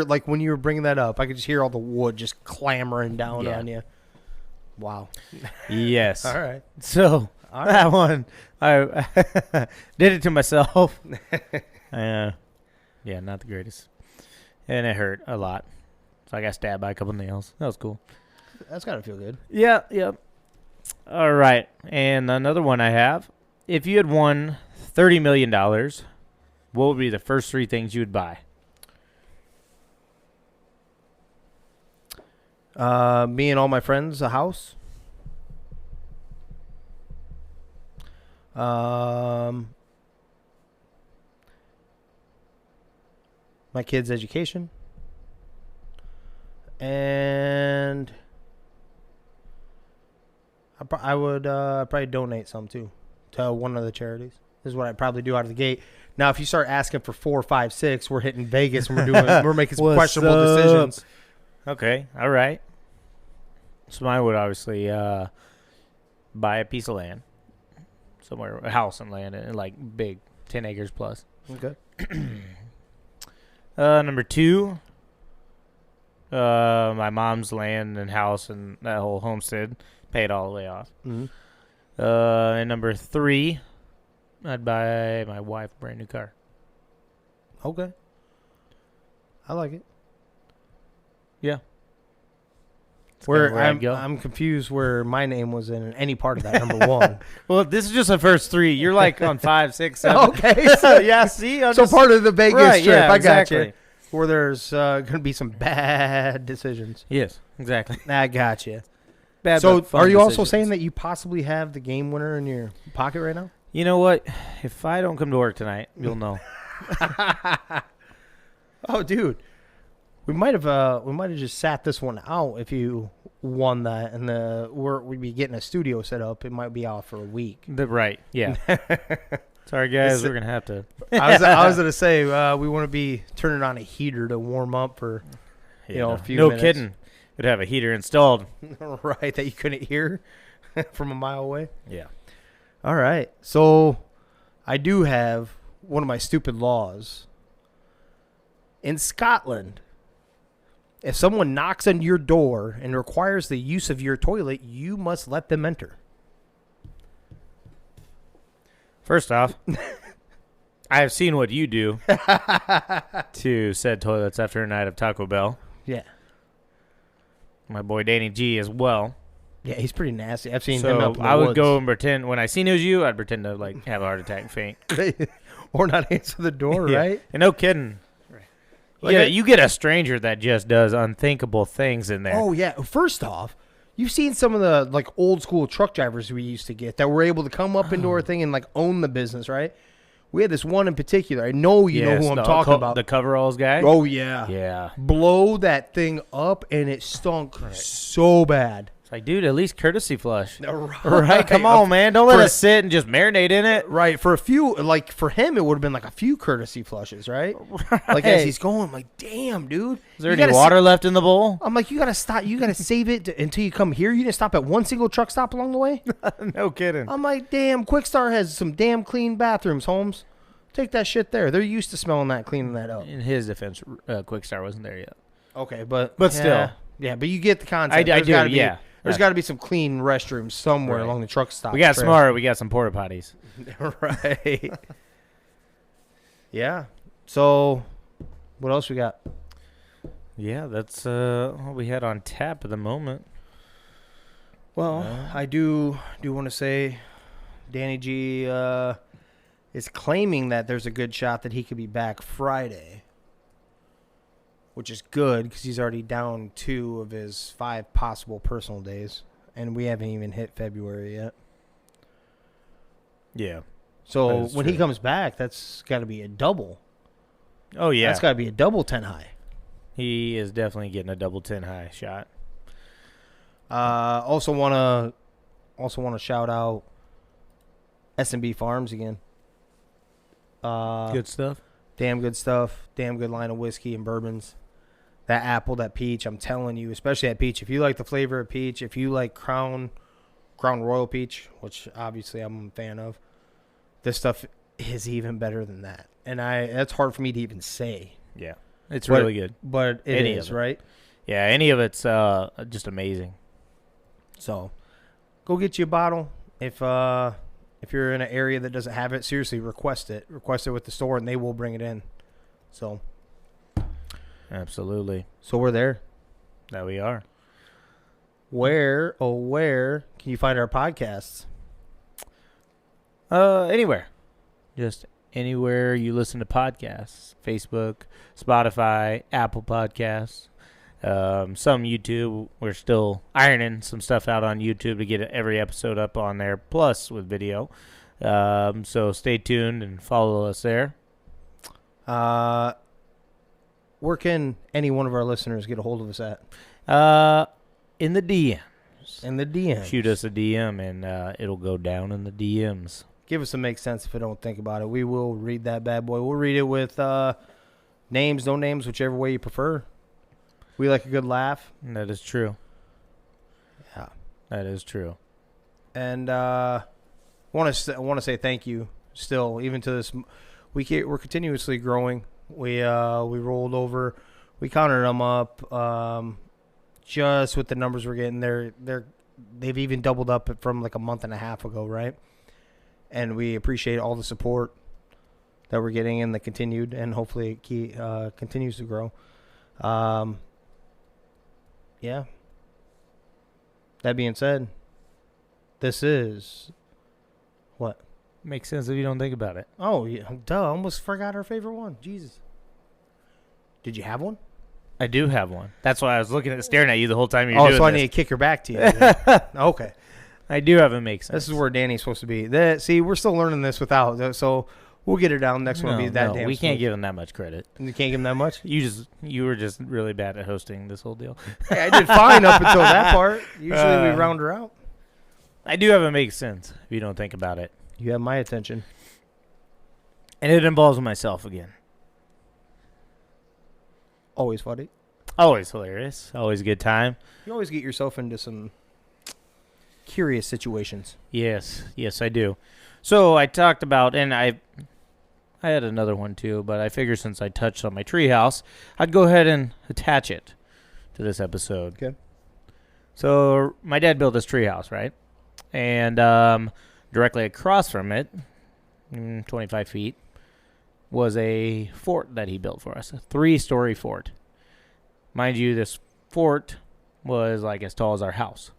like when you were bringing that up, I could just hear all the wood just clamoring down on you. Wow. Yes. All right. So that one, I did it to myself. Yeah, not the greatest. And it hurt a lot. So I got stabbed by a couple nails. That was cool. That's got to feel good. Yeah. All right. And another one I have. If you had won $30 million, what would be the first three things you would buy? Me and all my friends, a house. My kids' education. And I would probably donate some too to one of the charities. This is what I'd probably do out of the gate. Now, if you start asking for 4, 5, 6, we're hitting Vegas and we're making some questionable decisions. Okay, all right. So mine would obviously buy a piece of land somewhere, a house and land, and like big, 10 acres plus. Okay. Number 2, my mom's land and house and that whole homestead, pay it all the way off. Mm-hmm. And number 3, I'd buy my wife a brand new car. Okay. I like it. Yeah. Where I'd go. I'm confused where my name was in any part of that number 1. Well, this is just the first 3. You're like on 5, 6, 7. Okay. So, Yeah, see? so part of the Vegas Right, trip. yeah, I exactly. got you. Where there's going to be some bad decisions. Yes, exactly. I got you. Bad, So but fun are you also decisions. saying that you possibly have the game winner in your pocket right now? You know what? If I don't come to work tonight, you'll know. Oh, dude. We might have just sat this one out if you won that, and we'd be getting a studio set up. It might be out for a week. Right, yeah. Sorry, guys, we're going to have to. I was gonna say we want to be turning on a heater to warm up for a few no minutes. kidding. We'd have a heater installed. Right, that you couldn't hear from a mile away. Yeah. All right, so I do have one of my stupid laws. In Scotland, if someone knocks on your door and requires the use of your toilet, you must let them enter. First off, I have seen what you do to said toilets after a night of Taco Bell. Yeah. My boy Danny G as well. Yeah, he's pretty nasty. I've seen him So up in the I would woods. go and pretend, when I seen it was you, I'd pretend to like have a heart attack and faint. Or not answer the door, Yeah. right? And no kidding. You get a stranger that just does unthinkable things in there. Oh, yeah. First off, you've seen some of the like old school truck drivers we used to get that were able to come up into our thing and like own the business, right? We had this one in particular. I know you know who I'm talking about. The coveralls guy? Oh, yeah. Yeah. Blow that thing up, and it stunk so bad. It's like, dude, at least courtesy flush. Right. Right? Come on, man. Don't let us sit and just marinate in it. Right. For a few, like for him, it would have been like a few courtesy flushes, right? Like as he's going, I'm like, damn, dude. Is there any water left in the bowl? I'm like, you got to stop. You got to save it until you come here. You didn't stop at one single truck stop along the way? No kidding. I'm like, damn, Quickstar has some damn clean bathrooms, Holmes. Take that shit there. They're used to smelling that, cleaning that up. In his defense, Quickstar wasn't there yet. Okay, but still. Yeah, but you get the concept. I do, yeah. There's got to be some clean restrooms somewhere Right. along the truck stop. We got trail. smart. We got some porta potties. Right. Yeah. So, what else we got? Yeah, that's what we had on tap at the moment. Well, I do want to say Danny G is claiming that there's a good shot that he could be back Friday, which is good because he's already down 2 of his 5 possible personal days, and we haven't even hit February yet. Yeah. So That is when he true. comes back, that's got to be a double. Oh, yeah. That's got to be a double 10 high. He is definitely getting a double 10 high shot. Also want to shout out S B Farms again. Good stuff. Damn good stuff. Damn good line of whiskey and bourbons. That apple, that peach, I'm telling you, especially that peach. If you like the flavor of peach, if you like Crown Royal peach, which obviously I'm a fan of, this stuff is even better than that. And that's hard for me to even say. Yeah. It's really good. But it Any is, of it. right? Yeah, any of it's just amazing. So go get you a bottle. If you're in an area that doesn't have it, seriously, request it. Request it with the store, and they will bring it in. So Absolutely. we're there. That we are. Where can you find our podcasts? Anywhere. Just anywhere you listen to podcasts. Facebook, Spotify, Apple Podcasts, some YouTube. We're still ironing some stuff out on YouTube to get every episode up on there, plus with video. So stay tuned and follow us there. Where can any one of our listeners get a hold of us at? In the DMs. In the DM. Shoot us a DM and it'll go down in the DMs. Give us a make sense if I don't think about it. We will read that bad boy. We'll read it with names, no names, whichever way you prefer. We like a good laugh. That is true. Yeah. That is true. And want to say thank you still, even to this. We're continuously growing. We rolled over. We counted them up. Just with the numbers we're getting, they're they've even doubled up from like a month and a half ago, right? And we appreciate all the support that we're getting and the continued, and hopefully it continues to grow. Yeah. That being said, this is what? Makes sense if you don't think about it. Oh, yeah, duh. I almost forgot our favorite one. Jesus. Did you have one? I do have one. That's why I was staring at you the whole time you were Oh, doing so I this. need to kick her back to you. Yeah. Okay. I do have a make sense. This is where Danny's supposed to be. See, we're still learning this without, so we'll get her down. Next one will be that damn we can't smooth. give him that much credit. You can't give him that much? You were just really bad at hosting this whole deal. Hey, I did fine up until that part. Usually we round her out. I do have a make sense if you don't think about it. You have my attention. And it involves myself again. Always funny. Always hilarious. Always a good time. You always get yourself into some curious situations. Yes, I do. So I talked about, and I had another one too, but I figured since I touched on my treehouse, I'd go ahead and attach it to this episode. Okay. So my dad built this treehouse, right? And directly across from it, 25 feet, was a fort that he built for us, a 3-story fort. Mind you, this fort was like as tall as our house.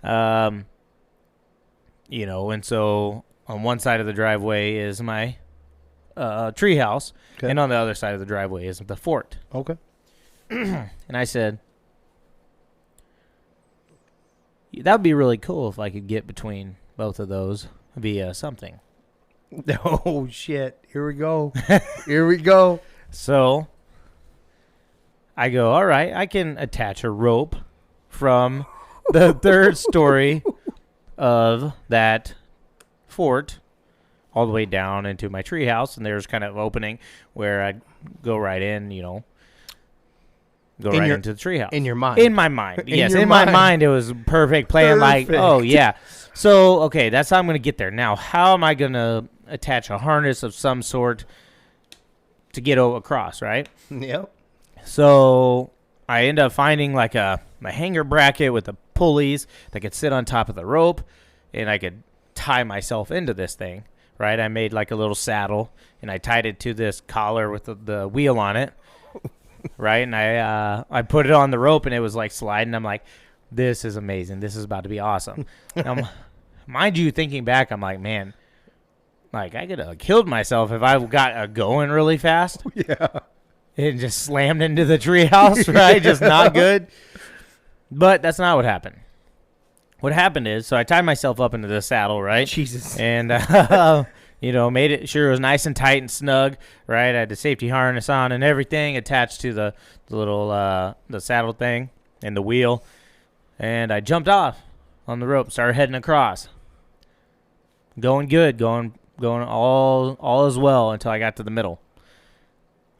And so on one side of the driveway is my treehouse, Okay. and on the other side of the driveway is the fort. Okay. And I said, that would be really cool if I could get between both of those via something. Oh, shit. Here we go. Here we go. So I go, all right, I can attach a rope from the 3rd story of that fort all the way down into my treehouse, and there's kind of an opening where I'd go right in, into the treehouse. In your mind. In my mind, yes. your In my mind. mind, it was perfect plan. Like, oh, yeah. So, okay, that's how I'm going to get there. Now, how am I going to attach a harness of some sort to get across, right? Yep. So I end up finding like a hanger bracket with the pulleys that could sit on top of the rope, and I could tie myself into this thing, right? I made like a little saddle, and I tied it to this collar with the wheel on it, right? And I put it on the rope, and it was like sliding. I'm like, this is amazing. This is about to be awesome. Mind you, thinking back, I'm like, man, like I could have killed myself if I got going really fast. Yeah. It just slammed into the treehouse, right? Just not good. But that's not what happened. What happened is, so I tied myself up into the saddle, right? Jesus. And, made it sure it was nice and tight and snug, right? I had the safety harness on and everything attached to the little the saddle thing and the wheel. And I jumped off on the rope, started heading across. Going good, going all as well until I got to the middle.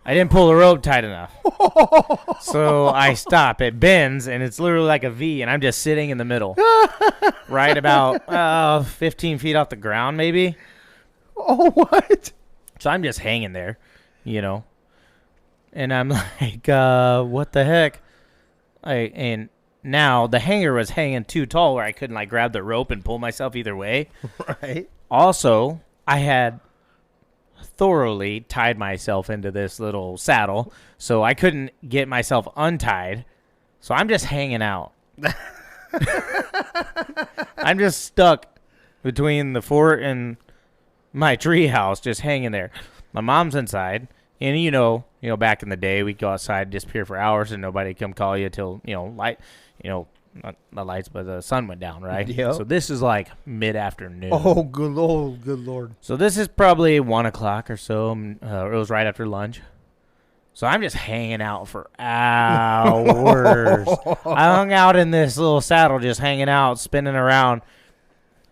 I didn't pull the rope tight enough. So I stop. It bends, and it's literally like a V, and I'm just sitting in the middle. Right about 15 feet off the ground, maybe. Oh, what? So I'm just hanging there, And I'm like, what the heck? And now the hanger was hanging too tall where I couldn't, like, grab the rope and pull myself either way. Right. Also, I had thoroughly tied myself into this little saddle, so I couldn't get myself untied. So I'm just hanging out. I'm just stuck between the fort and my tree house, just hanging there. My mom's inside, and back in the day, we'd go outside and disappear for hours, and nobody come call you till not the lights, but the sun went down, right? Yep. So this is like mid-afternoon. Oh, good Lord. So this is probably 1 o'clock or so. It was right after lunch. So I'm just hanging out for hours. I hung out in this little saddle, just hanging out, spinning around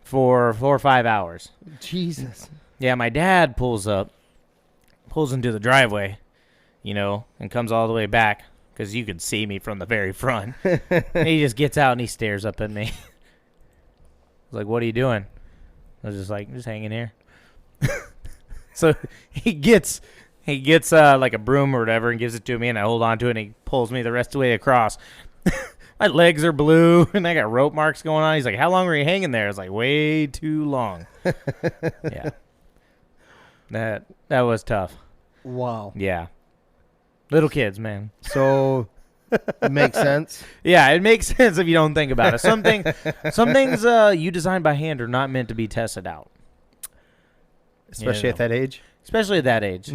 for 4 or 5 hours. Jesus. Yeah, my dad pulls into the driveway, and comes all the way back because you could see me from the very front. And he just gets out and he stares up at me. I was like, what are you doing? I was just like, just hanging here. So he gets like a broom or whatever and gives it to me, and I hold on to it, and he pulls me the rest of the way across. My legs are blue, and I got rope marks going on. He's like, how long were you hanging there? I was like, way too long. Yeah. That was tough. Wow. Yeah. Little kids, man. So it makes sense. Yeah, it makes sense if you don't think about it. Some things you design by hand are not meant to be tested out. Especially at that age. Especially at that age.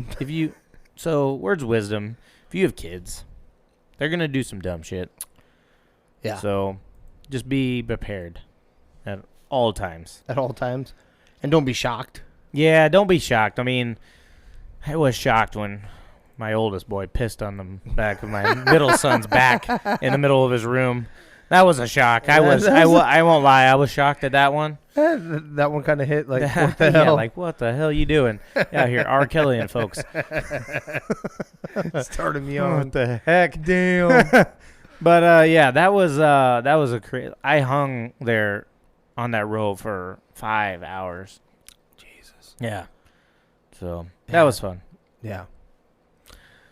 Words of wisdom, if you have kids, they're going to do some dumb shit. Yeah. So just be prepared at all times. At all times. And don't be shocked. Yeah, don't be shocked. I mean, I was shocked when my oldest boy pissed on the back of my middle son's back in the middle of his room. That was a shock. I won't lie. I was shocked at that one. That one kind of hit like, what the hell? Yeah, like, what the hell you doing? Yeah, here, R. Kelly and folks. Started me on. What the heck? Damn. But, yeah, that was a crazy. I hung there on that rope for 5 hours. Jesus. Yeah. So, that was fun. Yeah.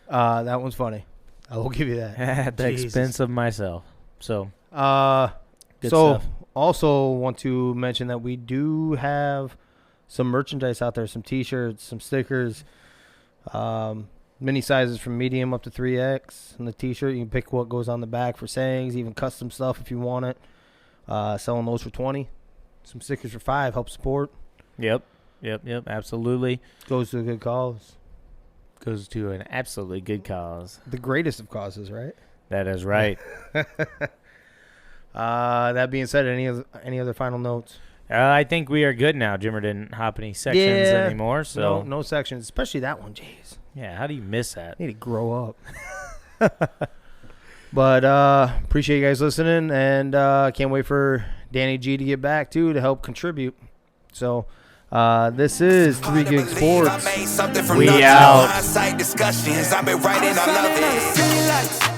That one's funny. I will give you that. At the expense of myself. So, good so stuff. Also want to mention that we do have some merchandise out there, some T-shirts, some stickers, mini sizes from medium up to 3X. And the T-shirt, you can pick what goes on the back for sayings, even custom stuff if you want it. Selling those for $20. Some stickers for $5. Help support. Yep, absolutely. Goes to a good cause. Goes to an absolutely good cause. The greatest of causes, right? That is right. That being said, any other final notes? I think we are good now. Jimmer didn't hop any sections anymore. So no sections, especially that one. Jeez. Yeah, how do you miss that? Need to grow up. But appreciate you guys listening, and can't wait for Danny G to get back too to help contribute. So this is 3 Gig Sports. We out. Discussions. I've been writing, I love it.